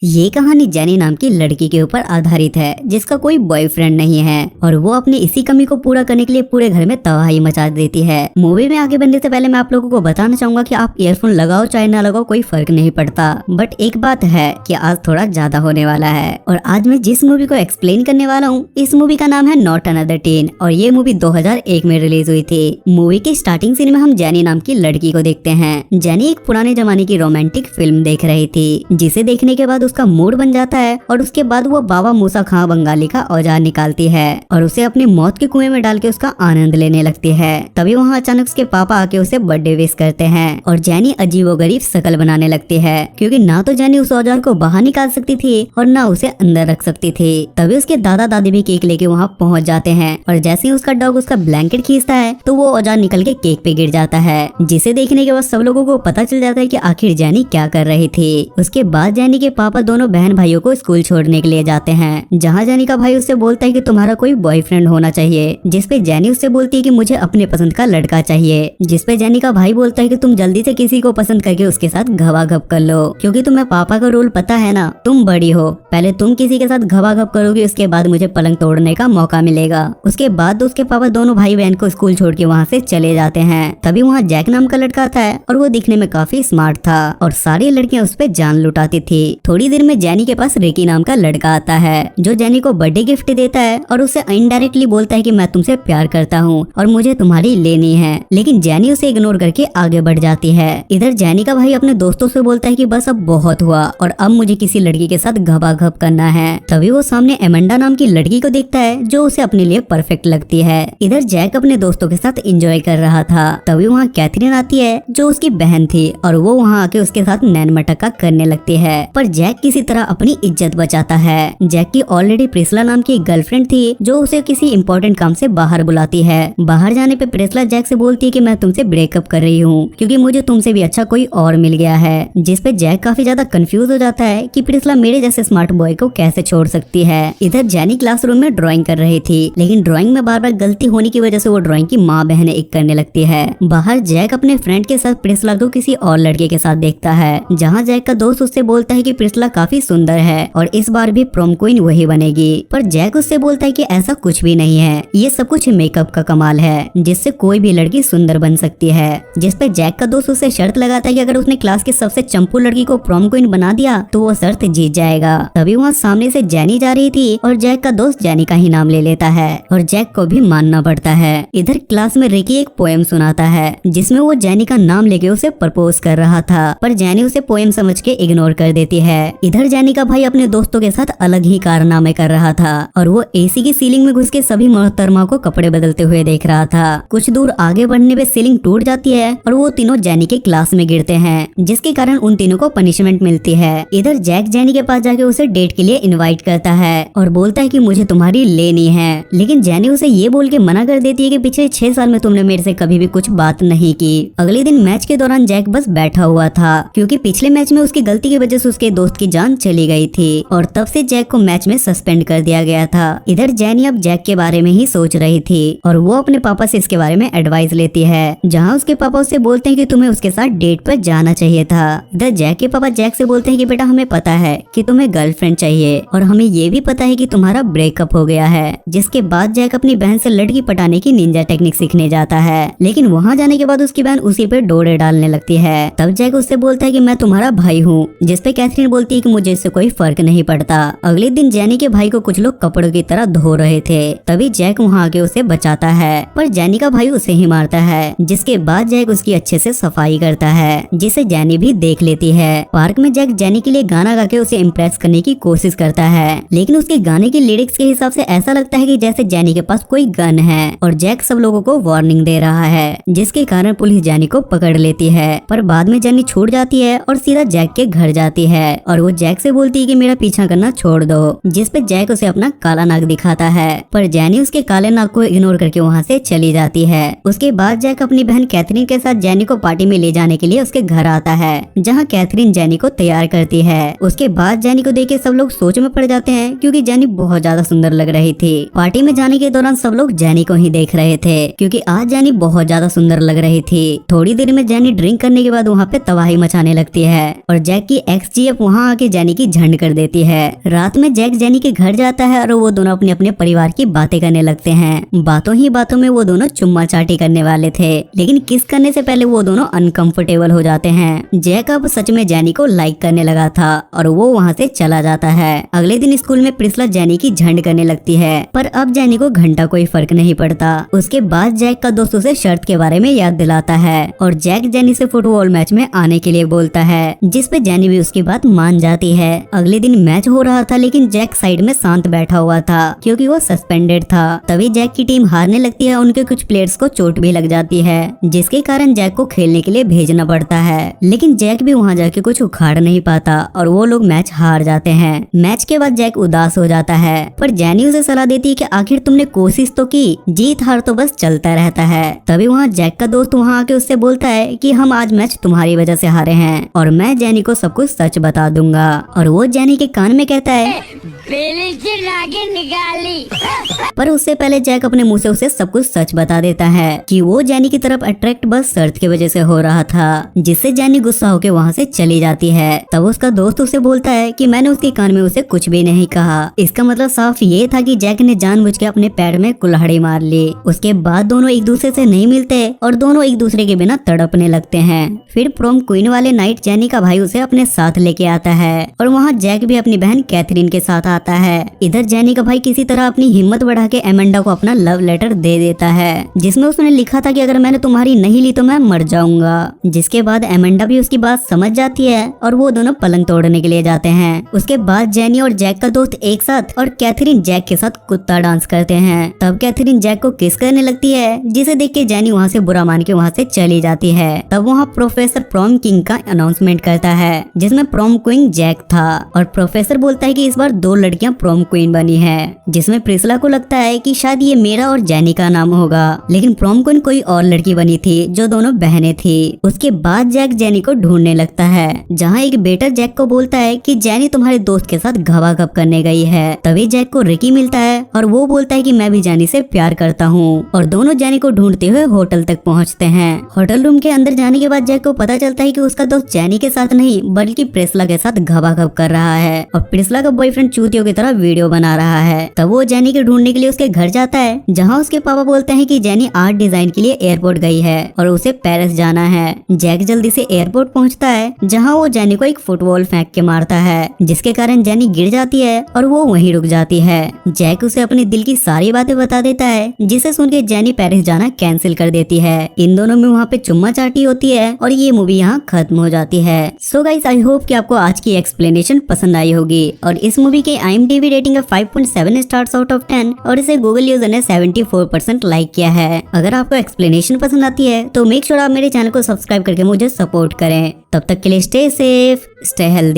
ये कहानी जेनी नाम की लड़की के ऊपर आधारित है जिसका कोई बॉयफ्रेंड नहीं है और वो अपनी इसी कमी को पूरा करने के लिए पूरे घर में तबाही मचा देती है। मूवी में आगे बढ़ने से पहले मैं आप लोगों को बताना चाहूंगा कि आप ईयरफोन लगाओ चाहे ना लगाओ कोई फर्क नहीं पड़ता, बट एक बात है कि आज थोड़ा ज्यादा होने वाला है। और आज मैं जिस मूवी को एक्सप्लेन करने वाला हूँ इस मूवी का नाम है नॉट अनदर टीन और ये मूवी 2001 में रिलीज हुई थी। मूवी की स्टार्टिंग सीन में हम जेनी नाम की लड़की को देखते हैं। जेनी एक पुराने जमाने की रोमांटिक फिल्म देख रही थी जिसे देखने के बाद उसका मूड बन जाता है और उसके बाद वो बाबा मूसा खां बंगाली का औजार निकालती है और उसे अपनी मौत के कुएं में डाल के उसका आनंद लेने लगती है। तभी वहाँ अचानक उसके पापा आके उसे बर्थडे विश करते हैं और जेनी अजीबोगरीब शकल बनाने लगती है क्योंकि ना तो जेनी उस औजार को बाहर निकाल सकती थी और ना उसे अंदर रख सकती थी। तभी उसके दादा दादी भी केक लेके वहाँ पहुँच जाते हैं और जैसे ही उसका डॉग उसका ब्लैंकेट खींचता है तो वो औजार निकल के केक पे गिर जाता है, जिसे देखने के बाद सब लोगों को पता चल जाता है कि आखिर जेनी क्या कर रही थी। उसके बाद जेनी के पापा दोनों बहन भाइयों को स्कूल छोड़ने के लिए जाते हैं, जहाँ जेनी का भाई उससे बोलता है कि तुम्हारा कोई बॉयफ्रेंड होना चाहिए, जिसपे जेनी उससे बोलती है कि मुझे अपने पसंद का लड़का चाहिए, जिसपे जेनी का भाई बोलता है कि तुम जल्दी से किसी को पसंद करके उसके साथ घबाघब कर लो क्योंकि तुम्हें पापा का रोल पता है ना, तुम बड़ी हो, पहले तुम किसी के साथ घबाघब करोगे उसके बाद मुझे पलंग तोड़ने का मौका मिलेगा। उसके बाद उसके पापा दोनों भाई बहन को स्कूल छोड़ के वहाँ से चले जाते हैं। तभी वहाँ जैक नाम का लड़का था और वो दिखने में काफी स्मार्ट था और सारी लड़कियां उस पर जान लुटाती थी। थोड़ी देर में जेनी के पास रिकी नाम का लड़का आता है जो जेनी को बर्थडे गिफ्ट देता है और उसे इनडायरेक्टली बोलता है कि मैं तुमसे प्यार करता हूँ और मुझे तुम्हारी लेनी है, लेकिन जेनी उसे इग्नोर करके आगे बढ़ जाती है। इधर जेनी का भाई अपने दोस्तों से बोलता है कि बस अब बहुत हुआ और अब मुझे किसी लड़की के साथ घबाघब करना है। तभी वो सामने एमेंडा नाम की लड़की को देखता है जो उसे अपने लिए परफेक्ट लगती है। इधर जैक अपने दोस्तों के साथ एंजॉय कर रहा था। तभी वहाँ कैथरीन आती है जो उसकी बहन थी और वो वहाँ आके उसके साथ नैन मटक्का करने लगती है, पर जैक किसी तरह अपनी इज्जत बचाता है। जैक की ऑलरेडी प्रिस्ला नाम की एक गर्लफ्रेंड थी जो उसे किसी इम्पोर्टेंट काम से बाहर बुलाती है। बाहर जाने पे प्रिस्ला जैक से बोलती है कि मैं तुमसे ब्रेकअप कर रही हूँ क्योंकि मुझे तुमसे भी अच्छा कोई और मिल गया है, जिस पे जैक काफी ज्यादा कंफ्यूज हो जाता है कि प्रिस्ला मेरे जैसे स्मार्ट बॉय को कैसे छोड़ सकती है। इधर जेनी क्लासरूम में ड्राइंग कर रही थी लेकिन ड्राइंग में बार बार गलती होने की वजह से वो ड्राइंग की माँ बहन एक करने लगती है। बाहर जैक अपने फ्रेंड के साथ प्रिस्ला को किसी और लड़के के साथ देखता है, जहाँ जैक का दोस्त उससे बोलता है कि प्रिस्ला काफी सुंदर है और इस बार भी प्रोम क्वीन वही बनेगी, पर जैक उससे बोलता है कि ऐसा कुछ भी नहीं है, ये सब कुछ मेकअप का कमाल है जिससे कोई भी लड़की सुंदर बन सकती है। जिस पे जैक का दोस्त उसे शर्त लगाता है कि अगर उसने क्लास की सबसे चंपू लड़की को प्रोम क्वीन बना दिया तो वो शर्त जीत जाएगा। तभी वहाँ सामने से जेनी जा रही थी और जैक का दोस्त जेनी का ही नाम ले लेता है और जैक को भी मानना पड़ता है। इधर क्लास में रिकी एक पोएम सुनाता है जिसमें वो जेनी का नाम लेके उसे प्रपोज कर रहा था, पर जेनी उसे पोएम समझ के इग्नोर कर देती है। इधर जेनी का भाई अपने दोस्तों के साथ अलग ही कारनामे कर रहा था और वो एसी की सीलिंग में घुस के सभी मोहतरमा को कपड़े बदलते हुए देख रहा था। कुछ दूर आगे बढ़ने पे सीलिंग टूट जाती है और वो तीनों जेनी के क्लास में गिरते हैं, जिसके कारण उन तीनों को पनिशमेंट मिलती है। इधर जैक जेनी के पास जाके उसे डेट के लिए इनवाइट करता है और बोलता है कि मुझे तुम्हारी लेनी है, लेकिन जेनी उसे ये बोल के मना कर देती है कि पिछले 6 साल में तुमने मेरे से कभी भी कुछ बात नहीं की। अगले दिन मैच के दौरान जैक बस बैठा हुआ था क्योंकि पिछले मैच में उसकी गलती की वजह से उसके दोस्त की जान चली गई थी और तब से जैक को मैच में सस्पेंड कर दिया गया था। इधर जेनी अब जैक के बारे में ही सोच रही थी और वो अपने पापा से इसके बारे में एडवाइस लेती है, जहाँ उसके पापा उससे बोलते हैं कि तुम्हें उसके साथ डेट पर जाना चाहिए था। इधर जैक के पापा जैक से बोलते हैं कि बेटा हमें पता है कि तुम्हें गर्लफ्रेंड चाहिए और हमें ये भी पता है कि तुम्हारा ब्रेकअप हो गया है। जिसके बाद जैक अपनी बहन से लड़की पटाने की निंजा टेक्निक सीखने जाता है, लेकिन वहाँ जाने के बाद उसकी बहन उसी पे डोरे डालने लगती है। तब जैक उससे बोलता है कि मैं तुम्हारा भाई हूँ, जिसपे कैथरीन बोलती है कि मुझे इससे कोई फर्क नहीं पड़ता। अगले दिन जेनी के भाई को कुछ लोग कपड़ों की तरह धो रहे थे, तभी जैक वहाँ आके उसे बचाता है, पर जेनी का भाई उसे ही मारता है। जिसके बाद जैक उसकी अच्छे से सफाई करता है, जिसे जेनी भी देख लेती है। पार्क में जैक जेनी के लिए गाना गा के उसे इम्प्रेस करने की कोशिश करता है, लेकिन उसके गाने की लिरिक्स के हिसाब से ऐसा लगता है कि जैसे जेनी के पास कोई गन है और जैक सब लोगों को वार्निंग दे रहा है, जिसके कारण पुलिस जेनी को पकड़ लेती है। पर बाद में जेनी छूट जाती है और सीधा जैक के घर जाती है और वो जैक से बोलती है कि मेरा पीछा करना छोड़ दो, जिस पे जैक उसे अपना काला नाक दिखाता है, पर जेनी उसके काले नाक को इग्नोर करके वहाँ से चली जाती है। उसके बाद जैक अपनी बहन कैथरीन के साथ जेनी को पार्टी में ले जाने के लिए उसके घर आता है, जहाँ कैथरीन जेनी को तैयार करती है। उसके बाद जेनी को देख के सब लोग सोच में पड़ जाते हैं क्योंकि जेनी बहुत ज्यादा सुंदर लग रही थी। पार्टी में जाने के दौरान सब लोग जेनी को ही देख रहे थे क्योंकि आज जेनी बहुत ज्यादा सुंदर लग रही थी। थोड़ी देर में जेनी ड्रिंक करने के बाद वहाँ पे तबाही मचाने लगती है और जैक की एक्स जीएफ वहाँ वहाँ की जेनी की झंड कर देती है। रात में जैक जेनी के घर जाता है और वो दोनों अपने अपने परिवार की बातें करने लगते हैं। बातों ही बातों में वो दोनों चुम्मा चाटी करने वाले थे, लेकिन किस करने से पहले वो दोनों अनकंफर्टेबल हो जाते हैं। जैक अब सच में जेनी को लाइक करने लगा था और वो वहाँ से चला जाता है। अगले दिन स्कूल में प्रिस्ला जेनी की झंड करने लगती है, पर अब जेनी को घंटा कोई फर्क नहीं पड़ता। उसके बाद जैक का दोस्त उसे शर्त के बारे में याद दिलाता है और जैक जेनी से फुटबॉल मैच में आने के लिए बोलता है, जिस पे जेनी भी उसकी बात मान जाती है। अगले दिन मैच हो रहा था, लेकिन जैक साइड में शांत बैठा हुआ था क्योंकि वो सस्पेंडेड था। तभी जैक की टीम हारने लगती है। उनके कुछ प्लेयर्स को चोट भी लग जाती है, जिसके कारण जैक को खेलने के लिए भेजना पड़ता है। लेकिन जैक भी वहाँ जाके कुछ उखाड़ नहीं पाता और वो लोग मैच हार जाते हैं। मैच के बाद जैक उदास हो जाता है, पर जेनी उसे सलाह देती है कि आखिर तुमने कोशिश तो की, जीत हार तो बस चलता रहता है। तभी वहाँ जैक का दोस्त वहाँ आके उससे बोलता है कि हम आज मैच तुम्हारी वजह से हारे हैं और मैं जेनी को सब कुछ सच बता दूंगा। और वो जेनी के कान में कहता है, निकाली। पर उससे पहले जैक अपने मुंह से उसे सब कुछ सच बता देता है कि वो जेनी की तरफ अट्रैक्ट बस शर्त की वजह से हो रहा था, जिससे जेनी गुस्सा होकर वहाँ से चली जाती है। तब उसका दोस्त उसे बोलता है कि मैंने उसके कान में उसे कुछ भी नहीं कहा। इसका मतलब साफ ये था कि जैक ने जानबूझ के अपने पैर में कुल्हाड़ी मार ली। उसके बाद दोनों एक दूसरे से नहीं मिलते और दोनों एक दूसरे के बिना तड़पने लगते हैं। फिर प्रोम क्वीन वाले नाइट जेनी का भाई उसे अपने साथ लेके आता है और वहाँ जैक भी अपनी बहन कैथरीन के साथ आता है। इधर जेनी का भाई किसी तरह अपनी हिम्मत बढ़ा के एमेंडा को अपना लव लेटर दे देता है, जिसमें उसने लिखा था कि अगर मैंने तुम्हारी नहीं ली तो मैं मर जाऊंगा। जिसके बाद एमेंडा भी उसकी बात समझ जाती है और वो दोनों पलंग तोड़ने के लिए जाते हैं। उसके बाद जेनी और जैक का दोस्त एक साथ और कैथरीन जैक के साथ कुत्ता डांस करते हैं। तब कैथरीन जैक को किस करने लगती है, जिसे देख के जेनी वहाँ से बुरा मान के वहाँ से चली जाती है। तब वहाँ प्रोफेसर प्रॉम किंग का अनाउंसमेंट करता है, जिसमें प्रॉम क्वीन जैक था और प्रोफेसर बोलता है कि इस बार 2 लड़कियां प्रॉम क्वीन बनी है, जिसमें प्रिस्ला को लगता है कि शायद ये मेरा और जेनी का नाम होगा, लेकिन प्रॉम क्वीन कोई और लड़की बनी थी जो दोनों बहनें थी। उसके बाद जैक जेनी को ढूंढने लगता है, जहाँ एक बेटर जैक को बोलता है कि जेनी तुम्हारे दोस्त के साथ घबाघब करने गई है। तभी जैक को रिकी मिलता है और वो बोलता है कि मैं भी जेनी से प्यार करता हूँ और दोनों जेनी को ढूंढते हुए होटल तक पहुँचते हैं। होटल रूम के अंदर जाने के बाद जैक को पता चलता है कि उसका दोस्त जेनी के साथ नहीं बल्कि प्रिस्ला के साथ घबाघब कर रहा है और प्रिस्ला का बॉयफ्रेंड चूतियों की तरह वीडियो बना रहा है। तब वो जेनी के ढूंढने के लिए उसके घर जाता है, जहाँ उसके पापा बोलते हैं कि जेनी आर्ट डिजाइन के लिए एयरपोर्ट गई है और उसे पेरिस जाना है। जैक जल्दी से एयरपोर्ट पहुँचता है, जहाँ वो जेनी को एक फुटबॉल फेंक के मारता है, जिसके कारण जेनी गिर जाती है और वो वहीं रुक जाती है। जैक उसे अपने दिल की सारी बातें बता देता है, जिसे सुन के जेनी पेरिस जाना कैंसिल कर देती है। इन दोनों में वहाँ पे चुम्मा चाटी होती है और ये मूवी यहाँ खत्म हो जाती है। सो गाइस, आई होप कि आपको आज की एक्सप्लेनेशन पसंद आई होगी और इस मूवी के IMDb रेटिंग है 5.7 स्टार्स आउट ऑफ 10 और इसे गूगल यूजर ने 74% लाइक किया है। अगर आपको एक्सप्लेनेशन पसंद आती है तो मेक श्योर आप मेरे चैनल को सब्सक्राइब करके मुझे सपोर्ट करें। तब तक के लिए स्टे सेफ, स्टे हेल्दी।